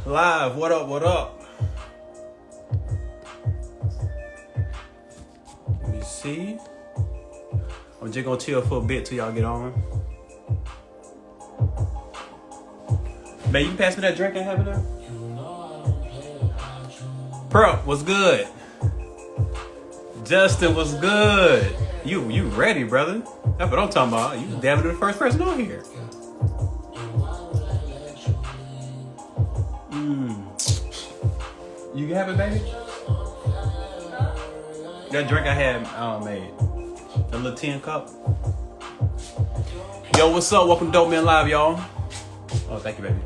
Live. What up? What up? Let me see. I'm just gonna chill for a bit till y'all get on. Man, you can pass me that drink I have in there? Pearl, what's good? Justyn, what's good? You ready, brother? That's what I'm talking about. You damn near the first person on here. You have it, baby? That drink I had made. A little tin cup. Yo, what's up? Welcome to Dope Men Live, y'all. Oh, thank you, baby.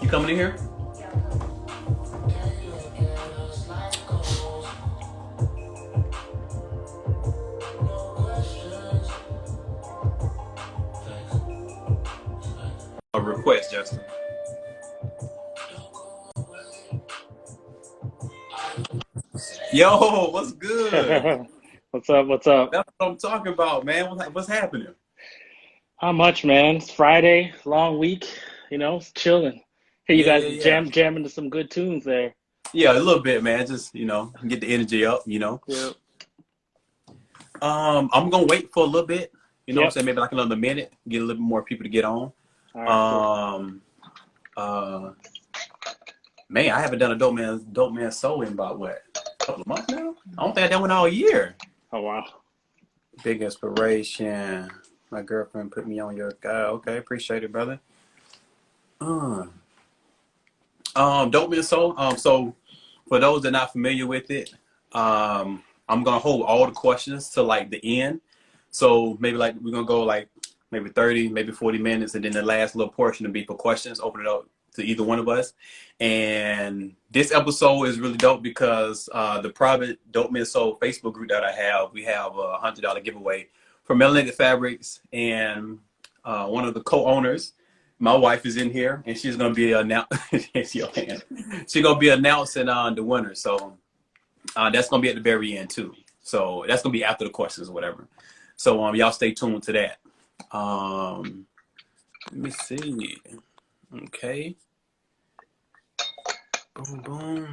You coming in here? A request, Justyn. Yo, what's good? What's up? What's up? That's what I'm talking about, man. What's happening? How much, man? It's Friday, long week, it's chilling. Hey, you Yeah, guys yeah, yeah. jamming to some good tunes there. Yeah, a little bit, man. Just, get the energy up. Yep. I'm gonna wait for a little bit, what I'm Yep. saying, maybe like another minute, get a little bit more people to get on. All right, cool. Um Man, I haven't done a dope man soul in about what? A couple of months now? I don't think I done one all year. Oh, wow. Big inspiration. My girlfriend put me on your guy. Okay, appreciate it, brother. Dope man soul. So for those that are not familiar with it, I'm gonna hold all the questions to like the end. So maybe like we're gonna go like maybe 30, maybe 40 minutes, and then the last little portion will be for questions. Open it up to either one of us. And this episode is really dope because the private Dope Men Soul Facebook group that I have, we have a $100 giveaway for Melanated Fabrics, and one of the co-owners, my wife, is in here, and she's gonna be she's gonna be announcing the winner. So that's gonna be at the very end too. So that's gonna be after the questions or whatever. So y'all stay tuned to that. Let me see. Okay. Boom, boom.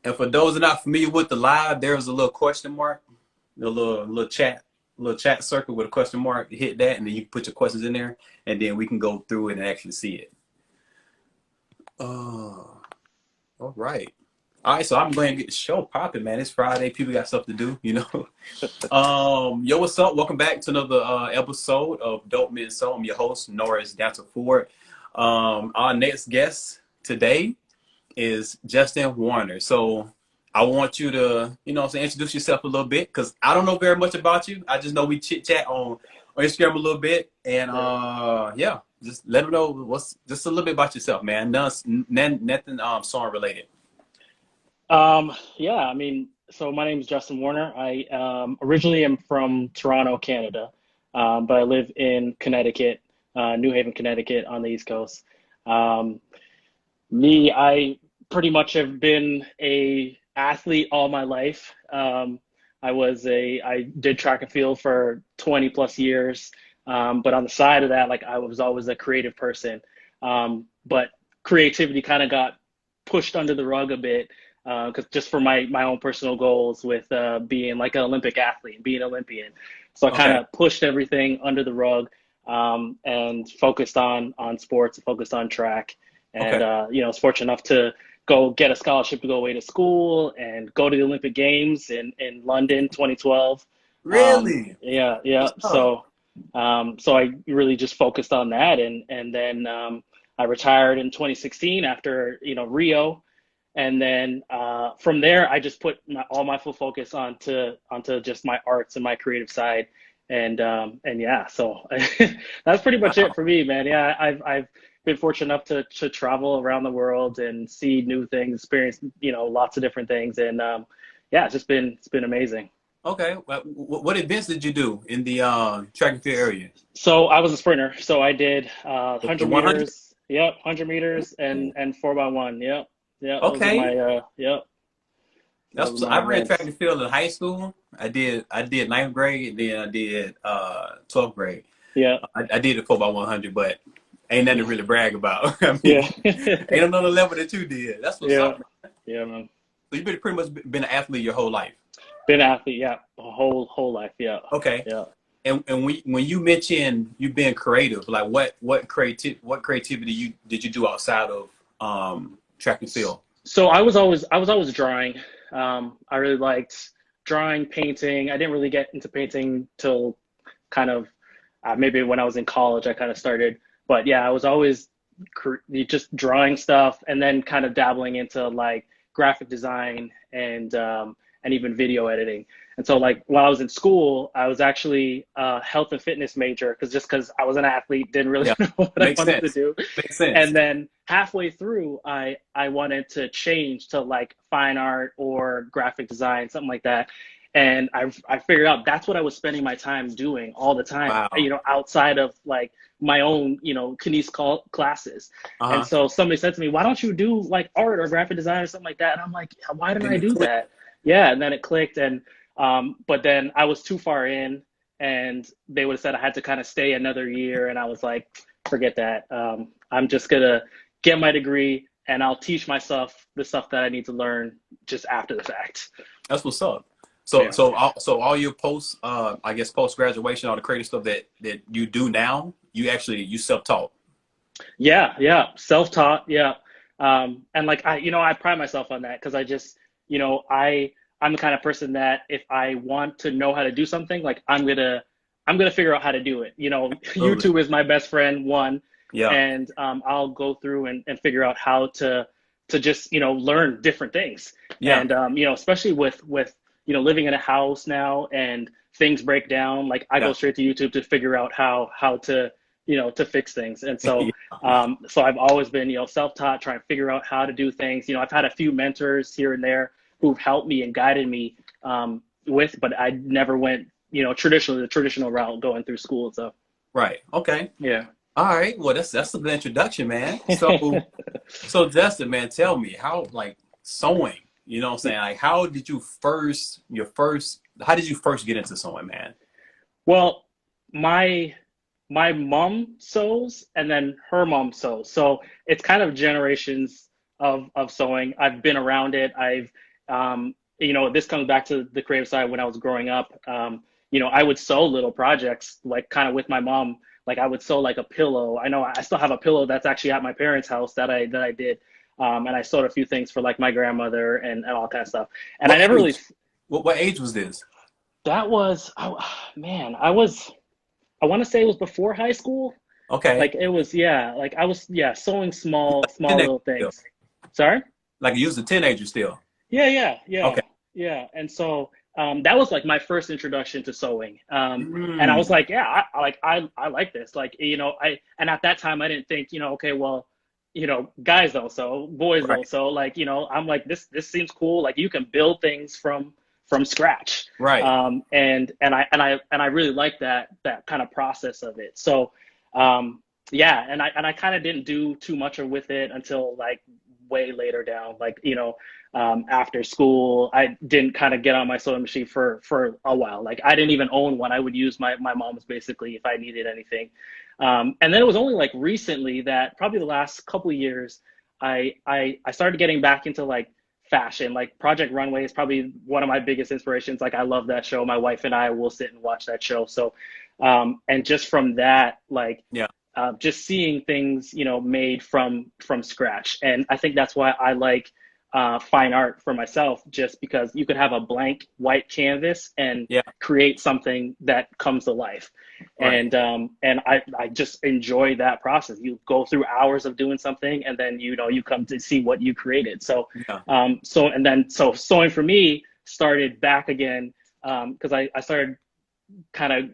And for those that are not familiar with the live, there's a little question mark, a little chat circle with a question mark. Hit that, and then you can put your questions in there, and then we can go through it and actually see it. All right. All right, so I'm going to get the show popping, man. It's Friday. People got stuff to do, Yo, what's up? Welcome back to another episode of Dope Men Soul. I'm your host, Norris Dancer Ford. Our next guest today is Justyn Warner. So I want you to, introduce yourself a little bit, because I don't know very much about you. I just know we chit chat on Instagram a little bit, and just let them know just a little bit about yourself, man. Nothing song related. So my name is Justyn Warner. I originally am from Toronto, Canada, but I live in Connecticut, New Haven, Connecticut, on the East Coast. I pretty much have been a athlete all my life. I did track and field for 20 plus years. But on the side of that, like, I was always a creative person. But creativity kind of got pushed under the rug a bit, because just for my own personal goals with being like an Olympic athlete and being an Olympian. So I kind Okay. of pushed everything under the rug, and focused on sports, focused on track. And, Okay. I was fortunate enough to go get a scholarship to go away to school and go to the Olympic Games in London 2012. Really? Yeah, yeah. What's up? So I really just focused on that, and then I retired in 2016 after Rio, and then from there I just put all my full focus onto just my arts and my creative side, and yeah, so that's pretty much it Wow. for me, man. Yeah, I've been fortunate enough to travel around the world and see new things, experience lots of different things, and yeah, it's been amazing. Okay. What events did you do in the track and field area? So I was a sprinter. So I did The 100 100? meters. Yep, 100 meters and 4x1. Yep, yep. Those are Okay. my yep. That was I my ran track events. and field in high school. I did ninth grade, then I did 12th grade. Yeah, I did the 4x100, but ain't nothing to really brag about. I yeah, mean, ain't another level that you did. That's what's yeah, up, man. yeah, man. So you've been pretty much been an athlete your whole life. Been an athlete, yeah, a whole life, yeah, Okay. yeah. And when you mention you being creative, like what creativity you did you do outside of track and field? So I was always drawing. I really liked drawing, painting. I didn't really get into painting till kind of maybe when I was in college. I kind of started, but yeah, I was always just drawing stuff, and then kind of dabbling into like graphic design and even video editing. And so like while I was in school, I was actually a health and fitness major because I was an athlete, didn't really Yeah, know what I makes wanted to sense. do. Makes sense. And then halfway through, I wanted to change to like fine art or graphic design, something like that. And I figured out that's what I was spending my time doing all the time, Wow. outside of like my own, Kines classes. And Uh-huh. so somebody said to me, why don't you do like art or graphic design or something like that? And I'm like, why didn't Then I it do clicked. that? Yeah. And then it clicked. And, but then I was too far in, and they would have said I had to kind of stay another year. And I was like, forget that. I'm just going to get my degree, and I'll teach myself the stuff that I need to learn just after the fact. That's what's up. Yeah. So all your post I guess post graduation, all the creative stuff that you do now, you self taught. Yeah, yeah, self-taught, yeah. And like I pride myself on that because I just, I'm the kind of person that if I want to know how to do something, like I'm gonna figure out how to do it. Absolutely. YouTube is my best friend, one, Yeah. and I'll go through and figure out how to just learn different things. Yeah. And especially with living in a house now and things break down, like I Yeah. go straight to YouTube to figure out how to to fix things. And so Yeah. so I've always been, self-taught, trying to figure out how to do things. I've had a few mentors here and there who've helped me and guided me but I never went, the traditional route going through school and stuff. Right. Okay. Yeah. All right. Well, that's a good introduction, man. So Justin, man, tell me how like sewing, you know what I'm saying? Like how did you first get into sewing, man? Well, my my mom sews, and then her mom sews. So it's kind of generations of sewing. I've been around it. This comes back to the creative side when I was growing up. I would sew little projects like kind of with my mom. Like I would sew like a pillow. I know I still have a pillow that's actually at my parents' house that I did. And I sewed a few things for like my grandmother and all kind of stuff. And I What never really, age? What age was this? that was, oh, man, I want to say it was before high school. Okay. Like it was, yeah, like I was, yeah, sewing small Teenager little still. things. Sorry? Like you was a teenager still. Yeah, yeah, yeah, Okay. yeah. And so that was like my first introduction to sewing. And I was Mm, like, yeah, I like this. Like, and at that time I didn't think, okay, well, guys don't sew, boys right. don't sew. Like, I'm like, this seems cool. Like you can build things from scratch. Right. And I really like that kind of process of it. So yeah, and I kind of didn't do too much with it until like way later down, like after school. I didn't kind of get on my sewing machine for a while. Like I didn't even own one. I would use my mom's basically if I needed anything. And then it was only like recently that probably the last couple of years I started getting back into like fashion. Like Project Runway is probably one of my biggest inspirations. Like I love that show. My wife and I will sit and watch that show. So and just from that, like Yeah. just seeing things, made from scratch. And I think that's why I like fine art for myself, just because you could have a blank white canvas and Yeah. create something that comes to life. Right. And I just enjoy that process. You go through hours of doing something, and then you come to see what you created. So Yeah. so sewing for me started back again because I started kind of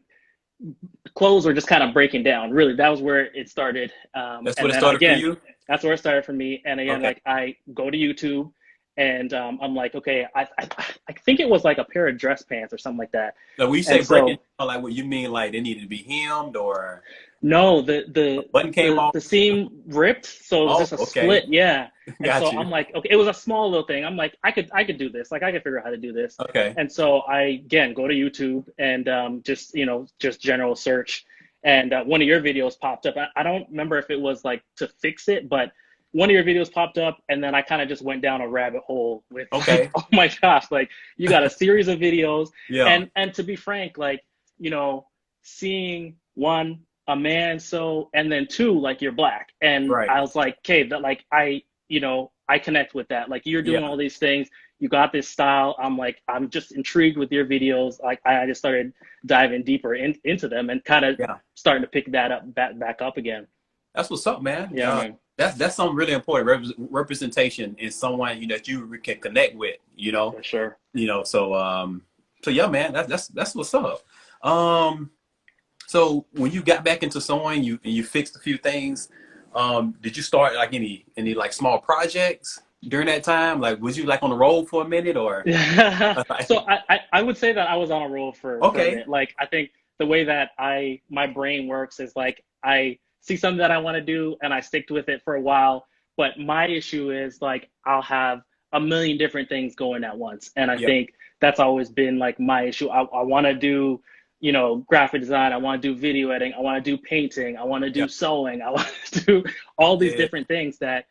clothes were just kind of breaking down. Really, that was where it started. That's what And it then started for again, you? that's where it started for me. And again, Okay. like I go to YouTube And I'm like, okay, I think it was like a pair of dress pants or something like that. So when you say And breaking so down, like what you mean, like they needed to be hemmed or no, a button came off? the seam ripped, so it was Oh, just a okay. split, yeah. And so Got you. I'm like, okay, it was a small little thing. I'm like, I could do this. Like I could figure out how to do this. Okay. And so I again go to YouTube and just just general search, and one of your videos popped up. I don't remember if it was like to fix it, but one of your videos popped up, and then I kind of just went down a rabbit hole with like, Okay. oh my gosh, like you got a series of videos, Yeah. and to be frank, like seeing one a man so and then two like you're black and Right. I was like okay that like I connect with that like you're doing Yeah. all these things, you got this style. I'm like I'm just intrigued with your videos. Like I just started diving deeper into them and kind of Yeah. starting to pick that up back up again. That's what's up, man. Yeah, man. That's something really important. Representation is someone that you can connect with. For sure. So yeah, man. That's what's up. Um, so when you got back into sewing, you fixed a few things. Did you start like any like small projects during that time? Like was you like on the road for a minute or? So I would say that I was on a roll for a Okay. minute. Like I think the way that my brain works is like I see something that I want to do and I stick with it for a while. But my issue is like I'll have a million different things going at once. And I Yeah. think that's always been like my issue. I want to do, graphic design. I want to do video editing. I want to do painting. I want to Yeah. do sewing. I want to do all these Yeah. different things that,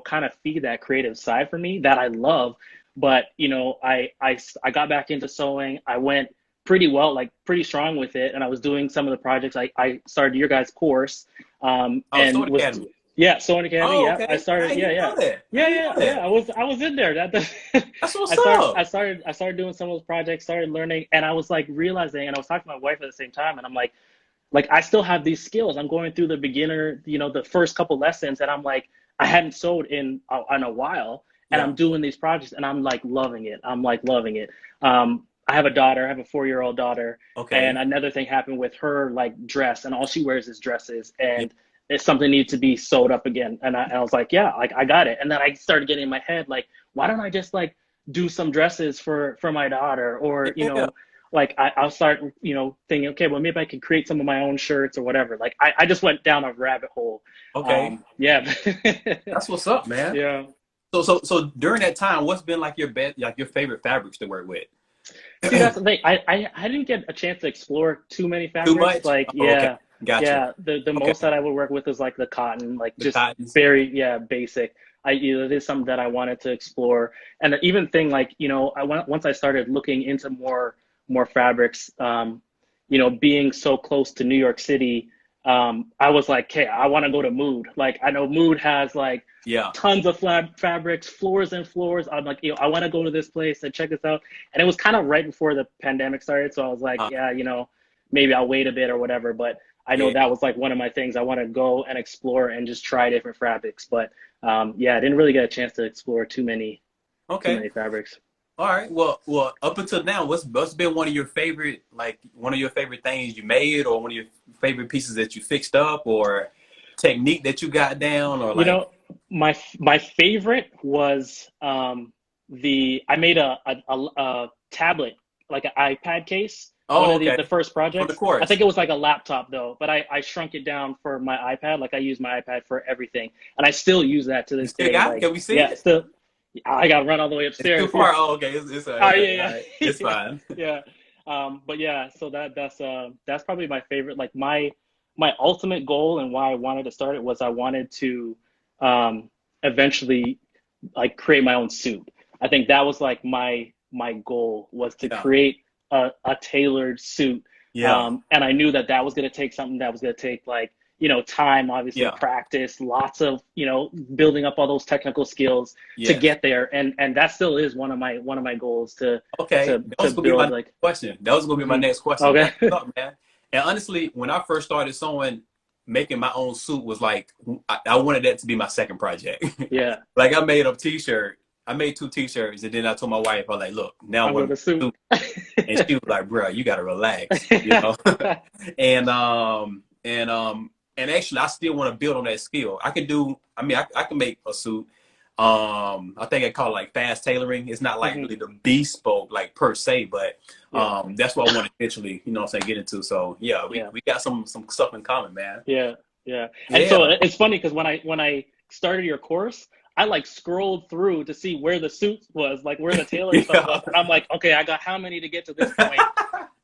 kind of feed that creative side for me that I love. But, I got back into sewing. I went pretty well, like pretty strong with it. And I was doing some of the projects. I started your guys' course, Oh, and Stone was, Academy. yeah, Sewing Academy. Oh, Yeah, I okay. I started. didn't Yeah, even yeah. know that. I Yeah, didn't yeah, know yeah. that. I was in there. That's what's up. I started doing some of those projects, started learning, and I was like realizing, and I was talking to my wife at the same time, and I'm like I still have these skills. I'm going through the beginner, the first couple lessons, and I'm like, I hadn't sewed in a while, and Yeah. I'm doing these projects, and I'm like loving it. I'm like loving it. I have a daughter. I have a 4-year-old daughter, and Okay. another thing happened with her like dress, and all she wears is dresses, Yeah. and if something needs to be sewed up again, and I was like, yeah, like I got it, and then I started getting in my head like, why don't I just like do some dresses for my daughter, or Yeah. like I'll start, thinking, okay, well maybe I could create some of my own shirts or whatever. Like I just went down a rabbit hole. Okay. Yeah. That's what's up, man. Yeah. So during that time, what's been like your best, like your favorite fabrics to work with? See, that's the thing. I didn't get a chance to explore too many Too fabrics. much? Like, Oh, okay. yeah, Gotcha. yeah. The Okay. most that I would work with is like the cotton, like The just cottons. very, yeah, basic. It is something that I wanted to explore. And even thing like, once I started looking into more fabrics, being so close to New York City, I was like, okay, I want to go to Mood. Like, I know Mood has like Yeah. tons of fabrics, floors and floors. I'm like, I want to go to this place and check this out. And it was kind of right before the pandemic started. So I was like, Uh, yeah, maybe I'll wait a bit or whatever. But I know yeah. that was like one of my things. I want to go and explore and just try different fabrics. But yeah, I didn't really get a chance to explore too Okay. many fabrics. All right. Well, up until now, what's been one of your favorite things you made, or one of your favorite pieces that you fixed up, or technique that you got down, or You like, know, my favorite was I made a tablet, like an iPad case. One oh, of okay, the first for the projects. I course. think it was like a laptop though, but I shrunk it down for my iPad. Like I use my iPad for everything, and I still use that to You this still day. got it? Like Can we see yeah, it? still I got to run all the way It's too upstairs. far. Oh, okay. It's Oh okay. All yeah, right. yeah, It's fine. yeah. But yeah, so that's probably my favorite. Like my ultimate goal and why I wanted to start it was I wanted to eventually like create my own suit. I think that was like my goal was to Yeah. create a tailored suit. Yeah. And I knew that that was going to take something that was going to take like time, obviously Yeah. practice, lots of building up all those technical skills to Yes. get there. And that still is one of my goals to Okay. to That to was gonna be my build next like. question. That was gonna be my Mhm. next question. Okay. That's what's up, man. And honestly, when I first started sewing, making my own suit was like I wanted that to be my second project. Yeah, Like I made a t-shirt. I made 2 t-shirts, and then I told my wife, I was like, "Look, now I I'm want with to a suit. make a suit," and she was like, "Bro, you gotta relax," and and actually, I still want to build on that skill. I can do. I mean, I can make a suit. I think I call it like fast tailoring. It's not like Hmm. really the bespoke like per se, but Yeah. that's what I want to eventually, you know what I'm saying, get into. So yeah, Yeah. we got some stuff in common, man. Yeah. Yeah. And so Yeah. it's funny because when I started your course, I like scrolled through to see where the suit was, like where the tailoring stuff Yeah. was. And I'm like, okay, I got how many to get to this point?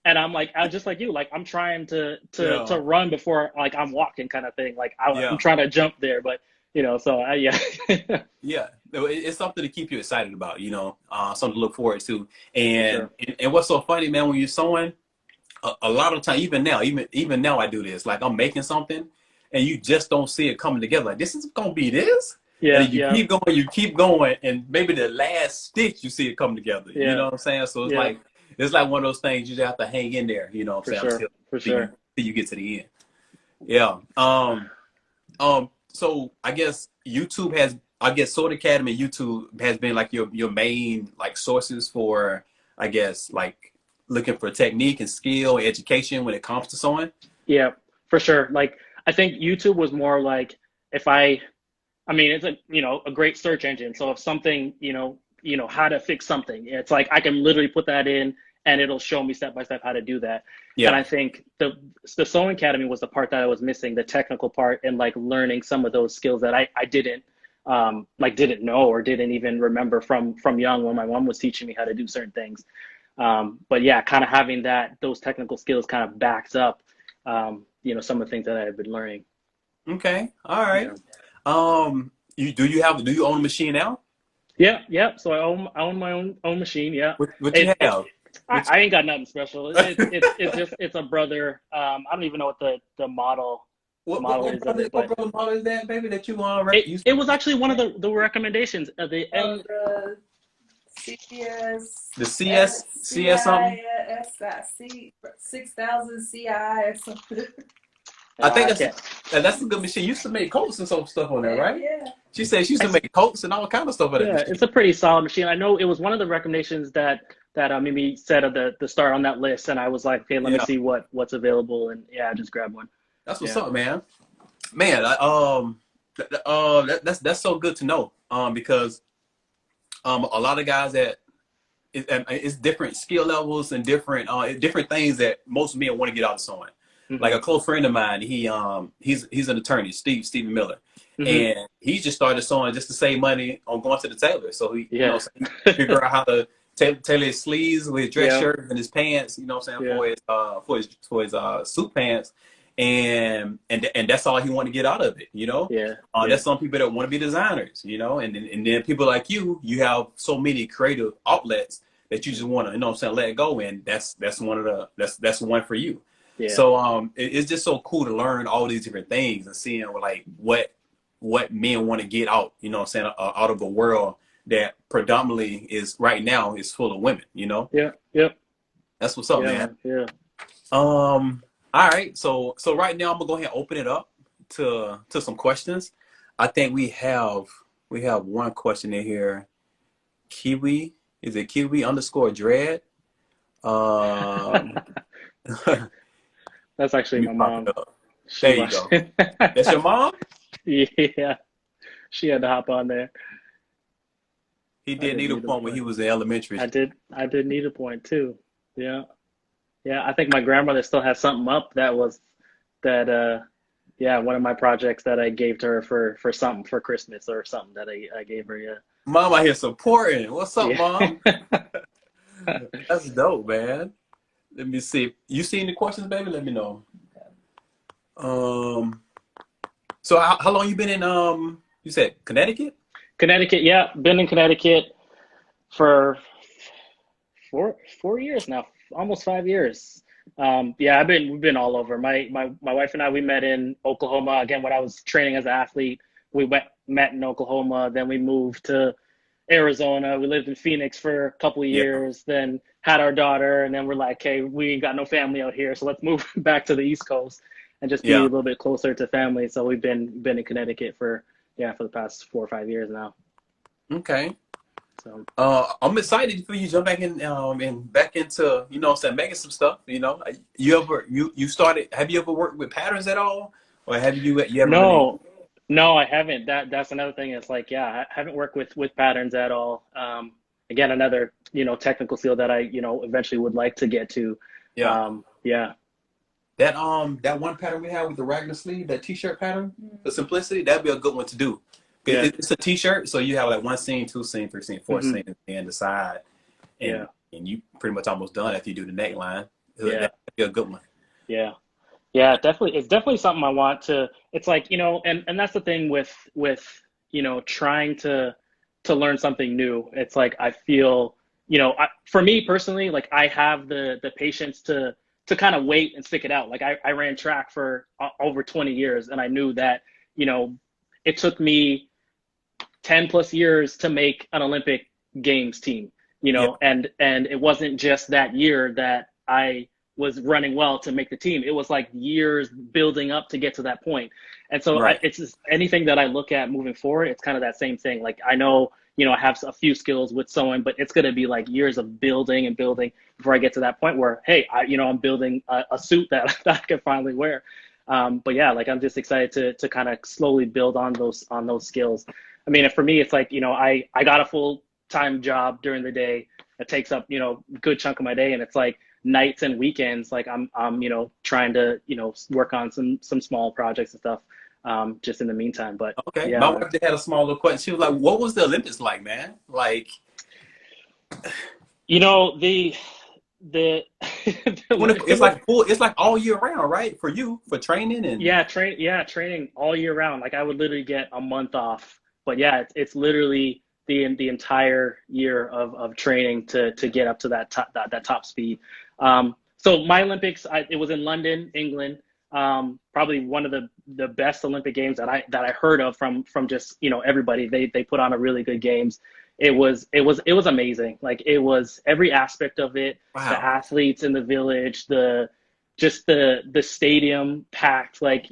And I'm like, I'm just like you, like I'm trying to Yeah. run before like I'm walking kind of thing. Like I'm Yeah. trying to jump there, but so yeah. Yeah, no, it's something to keep you excited about, you know, something to look forward to. For And sure. and what's so funny, man, when you're sewing, a lot of time, even now, I do this. Like I'm making something, and you just don't see it coming together. Like this is gonna be this, and Yeah, then yeah, you keep going, and maybe the last stitch you see it come together. You yeah, know what I'm saying? So yeah, it's like one of those things you just have to hang in there. You know what for I'm saying? sure, for Till sure. you get to the end. Yeah. So I guess Sword Academy YouTube has been like your main like sources for, I guess, like looking for technique and skill, education when it comes to sewing. Yeah, for sure. Like I think YouTube was more like if I mean, it's a great search engine. So if something, how to fix something, it's like I can literally put that in and it'll show me step by step how to do that. And Yeah. I think the Sewing Academy was the part that I was missing, the technical part and like learning some of those skills that I didn't know or didn't even remember from young when my mom was teaching me how to do certain things. But yeah, kind of having those technical skills kind of backs up, some of the things that I've been learning. Okay. All Yeah. right. Do you own a machine now? Yeah, yeah. So I own my own machine. Yeah, What you it, it have? I, What I ain't got nothing special. It's a brother. I don't even know what the model is of it, what but brother model is that, baby? That you it you it was actually one of the recommendations of the M. The CS, the CS something? CISC 6000 CI or something. I think I can't. that's a good machine. She used to make coats and some stuff on there, right? Yeah. She said she used to I, make coats and all kind of stuff on that yeah, machine. it's a pretty solid machine. I know it was one of the recommendations that Mimi said at the start on that list, and I was like, okay, let me Yeah, see what's available, and yeah, I just grabbed one. that's what's Yeah. up, man. Man, that's so good to know. Because a lot of guys it's different skill levels and different things that most men want to get out of sewing. Like Hmm. a close friend of mine, he's an attorney, Stephen Miller, Hmm. and he just started sewing just to save money on going to the tailor. So Yeah. so he figure out how to tailor his sleeves with his dress Yeah. shirt and his pants. You know what I'm saying, Yeah. for his suit pants, and that's all he wanted to get out of it. You know, Yeah. Yeah. there's some people that want to be designers. You know, and then people like you have so many creative outlets that you just want to, you know what I'm saying, let go, and that's that's one for you. Yeah. So it's just so cool to learn all these different things and seeing like what men want to get out, you know what I'm saying, out of a world that predominantly is right now is full of women, you know? Yeah. Yep. That's what's up, Yeah, man. man. Yeah. All right. So right now I'm gonna go ahead and open it up to some questions. I think we have one question in here. Kiwi, is it Kiwi underscore dread? Um That's actually Let me my pop it mom. up. She There you watched go. it. That's your mom? Yeah. She had to hop on there. He I did did need a need a point when he point. was in elementary. I did need a point too. Yeah. Yeah. I think my grandmother still has something up that yeah, one of my projects that I gave to her for something for Christmas or something that I gave her, yeah. Mom out here supporting. What's up, Yeah. mom? That's dope, man. Let me see. You see any questions, baby? Let me know. Um, so how long you been in you said Connecticut? Connecticut, yeah. Been in Connecticut for four years now, almost 5 years. Yeah, we've been all over. My wife and I, we met in Oklahoma again when I was training as an athlete. We met in Oklahoma, then we moved to Arizona. We lived in Phoenix for a couple of Yeah. years, then had our daughter, and then we're like, hey, we ain't got no family out here, so let's move back to the East Coast and just be a Yeah. little bit closer to family. So we've been in Connecticut for the past 4 or 5 years now. Okay. So I'm excited for you to jump back in and back into, you know what I'm saying, making some stuff, you know. You started, have you ever worked with patterns at all? Or have you ever really? no, No, I haven't. That's another thing. It's like, yeah, I haven't worked with patterns at all. Again, another, technical skill that I, eventually would like to get to. Yeah. Yeah. That one pattern we have with the Ragnar sleeve, that t-shirt pattern, the simplicity, that'd be a good one to do. Yeah. It's a t-shirt, so you have like one seam, two seam, three seam, four Hmm. seam, and the side, Yeah. and you pretty much almost done after you do the neckline. Yeah. That'd be a good one. Yeah. Yeah, definitely. It's definitely something I want to, it's like, and that's the thing with, trying to learn something new. It's like, I feel, for me personally, like I have the patience to kind of wait and stick it out. Like I ran track for over 20 years and I knew that, it took me 10 plus years to make an Olympic Games team, Yeah. and it wasn't just that year that I was running well to make the team. It was like years building up to get to that point. And so Right. it's just anything that I look at moving forward, it's kind of that same thing. Like I know, I have a few skills with sewing, but it's going to be like years of building and building before I get to that point where, hey, I'm building a suit that I can finally wear. But yeah, like I'm just excited to kind of slowly build on those skills. I mean, for me, it's like, I got a full-time job during the day. It takes up, a good chunk of my day. And it's like nights and weekends, like I'm trying to, work on some small projects and stuff, just in the meantime. But Okay. yeah, My wife had a small little question. She was like, "What was the Olympics like, man? Like, the, the it's like full, it's like all year round, right? For you, for training and yeah, training all year round. Like I would literally get a month off. But yeah, it's literally the entire year of training to get up to that top speed. So my Olympics, it was in London, England. Probably one of the best Olympic games that I heard of from just everybody. They put on a really good games. It was amazing. Like it was every aspect of it. The wow. athletes in the village, the stadium packed. Like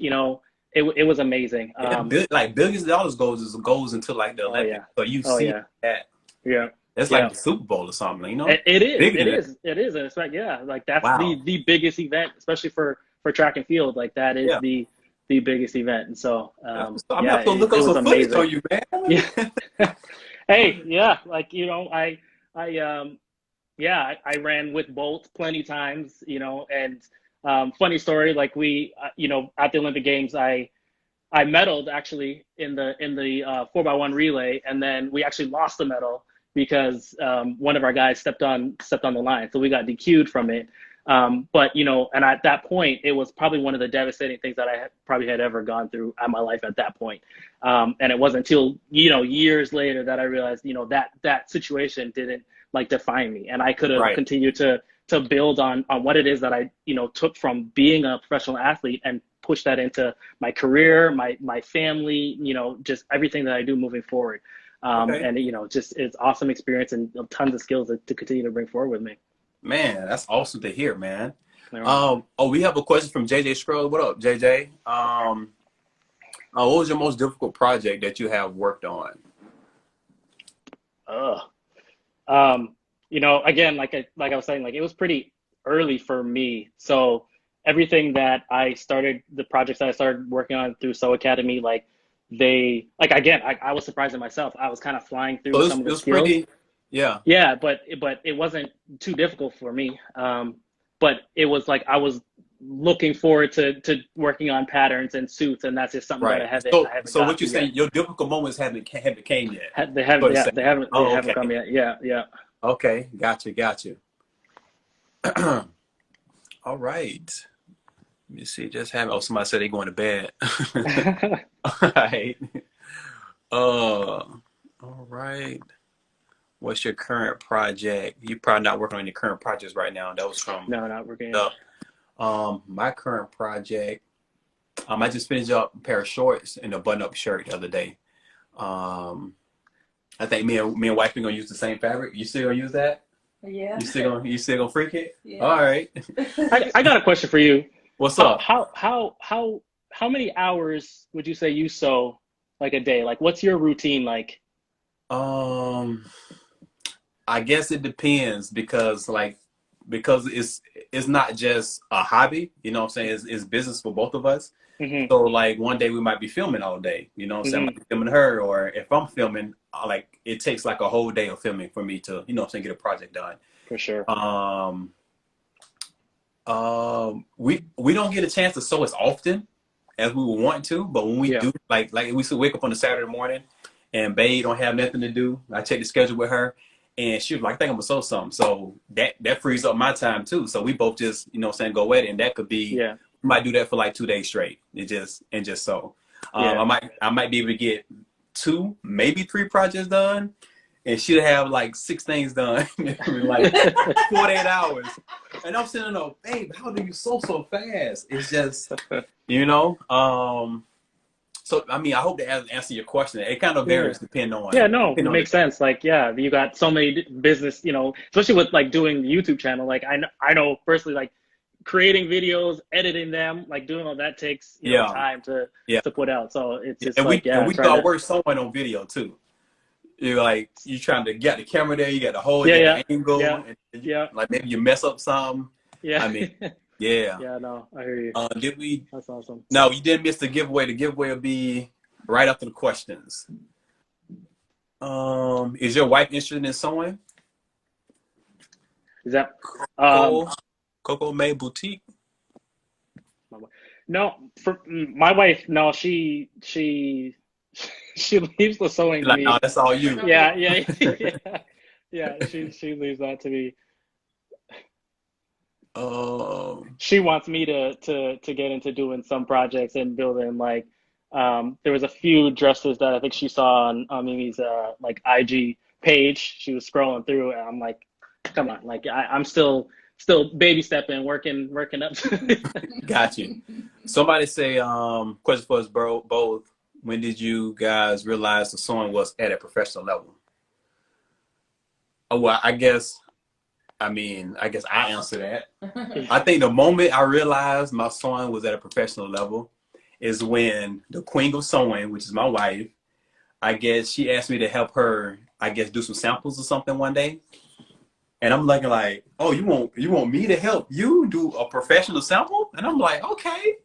it was amazing. Yeah, like billions of dollars goes into like the Oh Olympics. yeah, So you oh see yeah, that yeah, it's like yeah. the Super Bowl or something, you know? It is, Bigger than that. and it's like yeah, like that's Wow. the biggest event, especially for track and field. Like that is Yeah. the biggest event, and so That's what's up. I'm yeah, gonna have to look it up was some footage amazing. on you, Yeah. man. Hey, yeah, like I yeah, I ran with Bolt plenty times, and funny story, like we at the Olympic Games, I medaled actually in the 4x1 relay, and then we actually lost the medal because one of our guys stepped on the line, so we got DQ'd from it. But and at that point, it was probably one of the devastating things that I probably had ever gone through in my life at that point. And it wasn't until years later that I realized that situation didn't like define me, and I could have Right. continued to build on what it is that I took from being a professional athlete and push that into my career, my family, just everything that I do moving forward. Okay. And just it's awesome experience and tons of skills to continue to bring forward with me. Man, that's awesome to hear, man. All right. We have a question from JJ Scruggs. What up, JJ? What was your most difficult project that you have worked on? Ugh. Again, like I was saying, like it was pretty early for me. So everything that the projects that I started working on through Sew Academy, like again, I was surprised at myself. I was kind of flying So through some of it the was skills. pretty, yeah. Yeah, but it wasn't too difficult for me. But it was like I was looking forward to working on patterns and suits, and that's just something that Right. I haven't So gotten what to you're yet. saying, your difficult moments haven't came yet. They haven't, Sort of yeah, saying. they Oh, haven't come okay. yet. Yeah, yeah. Okay. Got you. All right. Let me see. Just have somebody said they going to bed. All right. All right. What's your current project? You're probably not working on your current projects right now. That was from No, not working. the my current project. I just finished up a pair of shorts and a button-up shirt the other day. Um, I think me and wife are gonna use the same fabric. You still gonna use that? Yeah. You still gonna freak it? Yeah. All right. I got a question for you. What's How up? how how how how many hours would you say you sew like a day? Like what's your routine like? Um, I guess it depends because like because it's not just a hobby, you know what I'm saying? It's business for both of us. Mm-hmm. So like one day we might be filming all day, you know what I'm saying? I might be filming her, or if I'm filming, like it takes like a whole day of filming for me to, you know what I'm saying, get a project done. For sure. We don't get a chance to sew as often as we would want to, but when we do, like we still wake up on a Saturday morning and babe don't have nothing to do, I check the schedule with her and she was like, I think I'm gonna sew something. So that frees up my time too. So we both just, you know what I'm saying, go at it, and that could be, we might do that for like 2 days straight. Just sew. I might be able to get 2, maybe 3 projects done, and she'll have like 6 things done in like 48 hours. And I'm sitting there, babe, how do you sew so fast? It's just, you know. So I mean, I hope that answer your question. It kind of varies depending on. Yeah, no, it makes sense. Like, yeah, you got so many business, you know, especially with like doing the YouTube channel. Like, I know personally, like creating videos, editing them, like doing all that takes you know time to put out. So it's just and like we do our work sewing on video too. You're like, you trying to get the camera there, you got the whole the angle, and like maybe you mess up some. Yeah, I mean, yeah. No, I hear you. Did we? That's awesome. No, you didn't miss the giveaway. The giveaway will be right after the questions. Is your wife interested in sewing? Is that Coco May Boutique? No, for my wife, no, she leaves the sewing to like, me. no, that's all you. Yeah. She leaves that to me. She wants me to get into doing some projects and building like there was a few dresses that I think she saw on Mimi's like IG page. She was scrolling through and I'm like, come on, like I'm still baby stepping, working up. Got you. Somebody say question for us both. When did you guys realize the sewing was at a professional level? Oh, well, I guess I answer that. I think the moment I realized my sewing was at a professional level is when the queen of sewing, which is my wife, I guess she asked me to help her, I guess, do some samples or something one day. And I'm looking like, oh, you want me to help you do a professional sample? And I'm like, okay,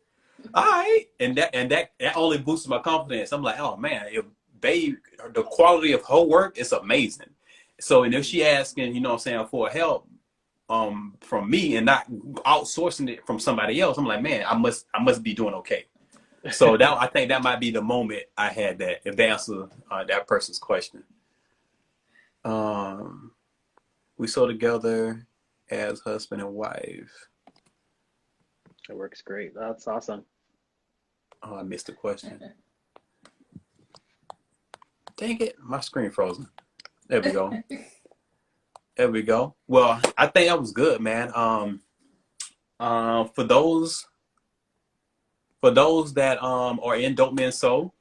all right. And that only boosted my confidence. I'm like, oh man, if babe, the quality of her work is amazing. So, and if she asking, you know what I'm saying, for help from me and not outsourcing it from somebody else, I'm like, man, I must be doing okay. So I think that might be the moment I had that, if they answer that person's question. We sew together as husband and wife. That works great. That's awesome. Oh, I missed the question. Dang it, my screen frozen. There we go. There we go. Well, I think that was good, man. For those that are in Dope Men Sew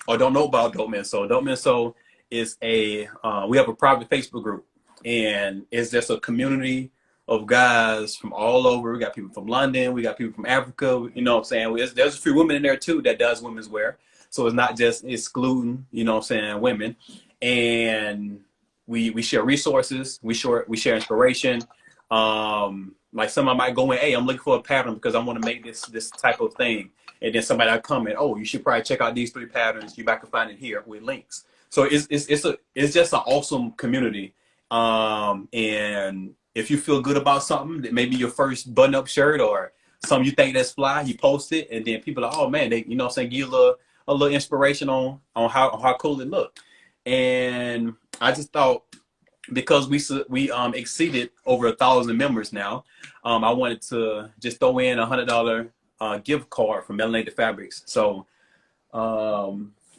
or don't know about Dope Men Sew is we have a private Facebook group, and it's just a community of guys from all over. We got people from London, we got people from Africa, you know what I'm saying? There's a few women in there too that does women's wear. So it's not just excluding, you know what I'm saying, women. And we share resources, we share inspiration. Like somebody might go in, hey, I'm looking for a pattern because I want to make this type of thing. And then somebody will come in, oh, you should probably check out these 3 patterns. You might can find it here with links. So it's just an awesome community. And if you feel good about something, that maybe your first button-up shirt or something you think that's fly, you post it, and then people are like, oh man, they, you know what I'm saying, give you a little inspiration on how cool it looked. And I just thought, because we exceeded over 1,000 members now, I wanted to just throw in $100 gift card from Melanated Fabrics. So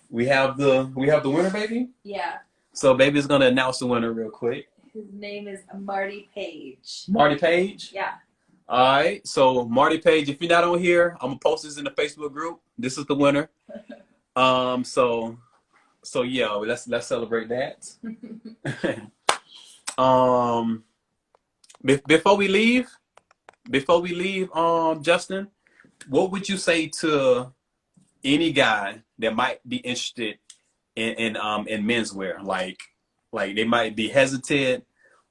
we have the winner, baby. Yeah. So baby's gonna announce the winner real quick. His name is Marty Page. Marty Page. Yeah. All right. So Marty Page, if you're not on here, I'm gonna post this in the Facebook group. This is the winner. So yeah, let's celebrate that. Before we leave, Justyn, what would you say to any guy that might be interested in menswear? Like they might be hesitant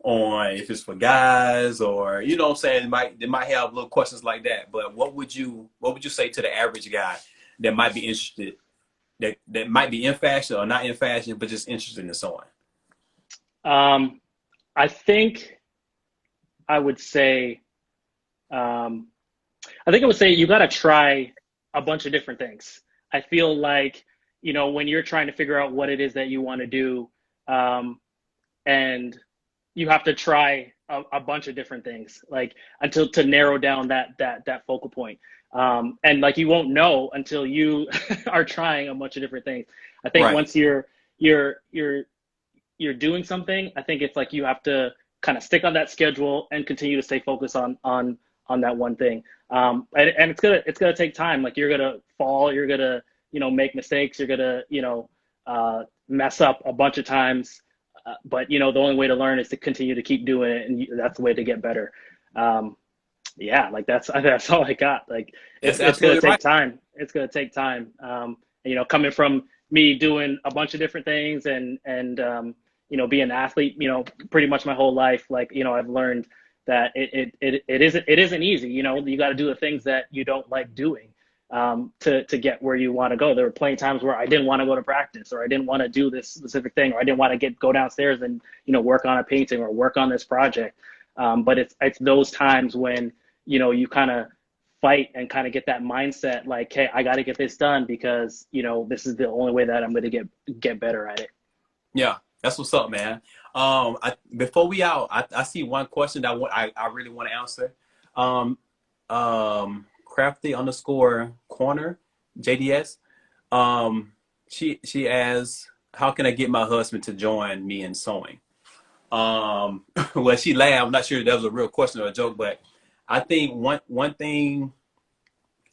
on if it's for guys or, you know what I'm saying, they might have little questions like that. But what would you say to the average guy that might be interested, that might be in fashion or not in fashion, but just interested in sewing? I think I would say, you got to try a bunch of different things. I feel like, you know, when you're trying to figure out what it is that you want to do, and you have to try a bunch of different things, like until to narrow down that focal point. And like you won't know until you are trying a bunch of different things. I think Right. once you're doing something, I think it's like you have to kind of stick on that schedule and continue to stay focused on that one thing. And it's gonna take time. Like you're gonna fall, you're gonna, you know, make mistakes, you're gonna, you know, mess up a bunch of times. But you know, the only way to learn is to continue to keep doing it, and that's the way to get better. Yeah, like that's all I got. Like That's it's gonna absolutely take right. time. It's gonna take time. And, you know, coming from me doing a bunch of different things and you know, being an athlete, you know, pretty much my whole life, like, you know, I've learned that it isn't easy. You know, you got to do the things that you don't like doing to get where you want to go. There were plenty of times where I didn't want to go to practice, or I didn't want to do this specific thing, or I didn't want to go downstairs and, you know, work on a painting or work on this project. But it's those times when, you know, you kind of fight and kind of get that mindset like, hey, I got to get this done because, you know, this is the only way that I'm going to get better at it. Yeah, that's what's up, man. Before we out, I see one question that I really want to answer. Um, Crafty underscore corner JDS. She asks, how can I get my husband to join me in sewing? Well, she laughed. I'm not sure if that was a real question or a joke, but I think one thing,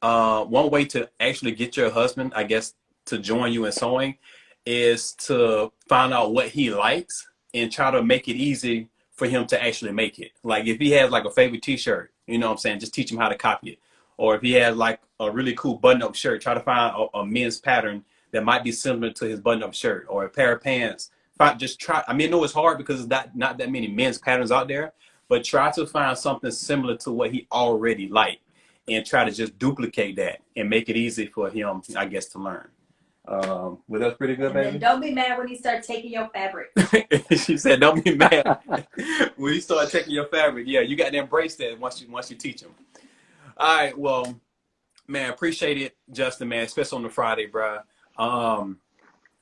one way to actually get your husband, I guess, to join you in sewing is to find out what he likes and try to make it easy for him to actually make it. Like if he has like a favorite t-shirt, you know what I'm saying, just teach him how to copy it. Or if he has like a really cool button-up shirt, try to find a men's pattern that might be similar to his button-up shirt, or a pair of pants. Just try. I mean, I know it's hard because there's not that many men's patterns out there, but try to find something similar to what he already liked and try to just duplicate that and make it easy for him, I guess, to learn. Well, that's pretty good, And then baby. don't be mad when he starts taking your fabric. She said, "Don't be mad when you start taking your fabric." Yeah, you got to embrace that once you teach them. All right, well, man, appreciate it, Justyn, man, especially on the Friday, bro.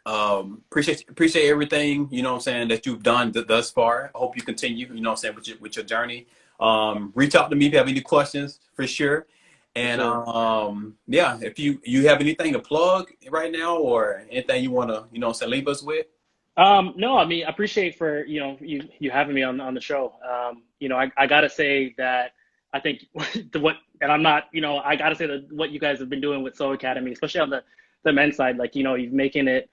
Appreciate everything, you know what I'm saying, that you've done thus far. I hope you continue, you know what I'm saying, with your journey. Reach out to me if you have any questions, for sure. And Sure. yeah, if you have anything to plug right now or anything you want to, you know what I'm saying, leave us with. No, I mean, I appreciate for, you know, you having me on the show. You know, I gotta say that I think and I'm not, you know, I gotta say that what you guys have been doing with Sew Academy, especially on the men's side, like, you know, you're making it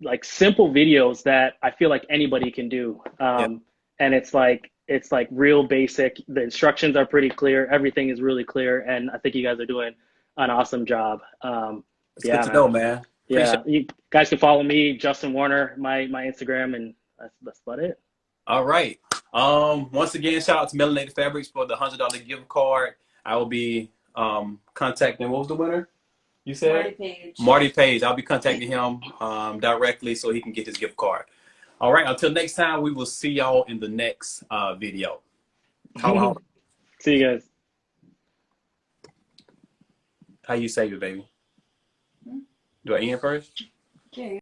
like simple videos that I feel like anybody can do. Yeah, And it's like real basic. The instructions are pretty clear. Everything is really clear, and I think you guys are doing an awesome job. it's good Yeah, to know, man. man. Appreciate Yeah, you guys can follow me, Justyn Warner, my Instagram, and that's about it. it. All right. Once again, shout out to Melanated Fabrics for the $100 gift card. I will be contacting, what was the winner? You Marty said Page. Marty Page. I'll be contacting him directly so he can get his gift card. All right. Until next time, we will see y'all in the next video. Holla, holla. See you guys. How you save it, baby? Do I end first? Yeah.